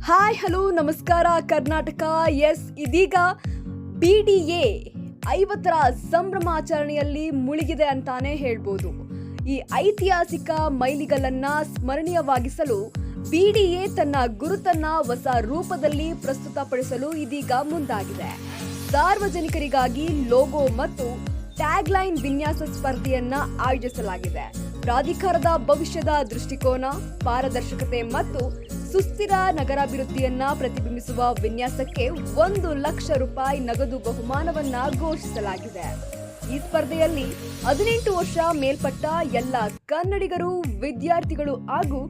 Hi hello ನಮಸ್ಕಾರ ಕರ್ನಾಟಕ. ಇದೀಗ BDA 50ರ ಸಂಭ್ರಮಾಚರಣೆಯಲ್ಲಿ ಮುಳುಗಿದೆ ಅಂತಾನೆ ಹೇಳ್ಬೋದು. ಈ ಐತಿಹಾಸಿಕ ಮೈಲಿಗಲ್ಲನ್ನ ಸ್ಮರಣೀಯವಾಗಿಸಲು BDA ತನ್ನ ಗುರುತನ್ನ ಹೊಸ ರೂಪದಲ್ಲಿ ಪ್ರಸ್ತುತಪಡಿಸಲು ಇದೀಗ ಮುಂದಾಗಿದೆ. ಸಾರ್ವಜನಿಕರಿಗಾಗಿ ಲೋಗೋ ಮತ್ತು ಟ್ಯಾಗ್ಲೈನ್ ವಿನ್ಯಾಸ ಸ್ಪರ್ಧೆಯನ್ನ ಆಯೋಜಿಸಲಾಗಿದೆ. ಪ್ರಾಧಿಕಾರದ ಭವಿಷ್ಯದ ದೃಷ್ಟಿಕೋನ, ಪಾರದರ್ಶಕತೆ ಮತ್ತು ಸುಸ್ಥಿರ ನಗರಾಭಿವೃದ್ಧಿಯನ್ನ ಪ್ರತಿಬಿಂಬಿಸುವ ವಿನ್ಯಾಸಕ್ಕೆ 1 ಲಕ್ಷ ರೂಪಾಯಿ ನಗದು ಬಹುಮಾನವನ್ನ ಘೋಷಿಸಲಾಗಿದೆ. ಈ ಸ್ಪರ್ಧೆಯಲ್ಲಿ 18 ವರ್ಷ ಮೇಲ್ಪಟ್ಟ ಎಲ್ಲ ಕನ್ನಡಿಗರು, ವಿದ್ಯಾರ್ಥಿಗಳು ಹಾಗೂ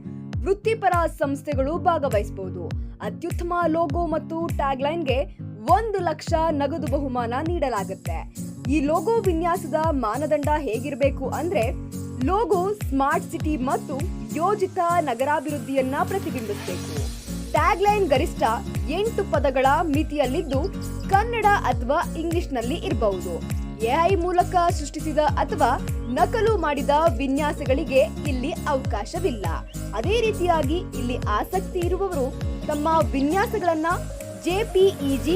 ವೃತ್ತಿಪರ ಸಂಸ್ಥೆಗಳು ಭಾಗವಹಿಸಬಹುದು. ಅತ್ಯುತ್ತಮ ಲೋಗೋ ಮತ್ತು ಟ್ಯಾಗ್ಲೈನ್ಗೆ 1 ಲಕ್ಷ ನಗದು ಬಹುಮಾನ ನೀಡಲಾಗುತ್ತೆ. ಈ ಲೋಗೋ ವಿನ್ಯಾಸದ ಮಾನದಂಡ ಹೇಗಿರಬೇಕು ಅಂದ್ರೆ, ಲೋಗೋ ಸ್ಮಾರ್ಟ್ ಸಿಟಿ ಮತ್ತು ಯೋಜಿತ ನಗರಾಭಿವೃದ್ಧಿಯನ್ನ ಪ್ರತಿಬಿಂಬಿಸಬೇಕು. ಟ್ಯಾಗ್ಲೈನ್ ಗರಿಷ್ಠ 8 ಪದಗಳ ಮಿತಿಯಲ್ಲಿದ್ದು ಕನ್ನಡ ಅಥವಾ ಇಂಗ್ಲಿಷ್ನಲ್ಲಿ ಇರಬಹುದು. AI ಮೂಲಕ ಸೃಷ್ಟಿಸಿದ ಅಥವಾ ನಕಲು ಮಾಡಿದ ವಿನ್ಯಾಸಗಳಿಗೆ ಇಲ್ಲಿ ಅವಕಾಶವಿಲ್ಲ. ಅದೇ ರೀತಿಯಾಗಿ ಇಲ್ಲಿ ಆಸಕ್ತಿ ಇರುವವರು ತಮ್ಮ ವಿನ್ಯಾಸಗಳನ್ನ JPEG,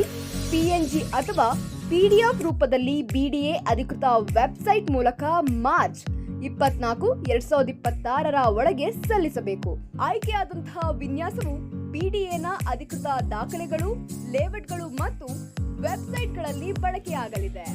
PNG ಅಥವಾ PDF ರೂಪದಲ್ಲಿ BDA ಅಧಿಕೃತ ವೆಬ್ಸೈಟ್ ಮೂಲಕ ಮಾರ್ಚ್ 24, 2026ರ ಒಳಗೆ ಸಲ್ಲಿಸಬೇಕು. ಆಯ್ಕೆಯಾದಂತಹ ವಿನ್ಯಾಸವು BDAನ ಅಧಿಕೃತ ದಾಖಲೆಗಳು, ಲೇಔಟ್ಗಳು ಮತ್ತು ವೆಬ್ಸೈಟ್ಗಳಲ್ಲಿ ಬಳಕೆಯಾಗಲಿದೆ.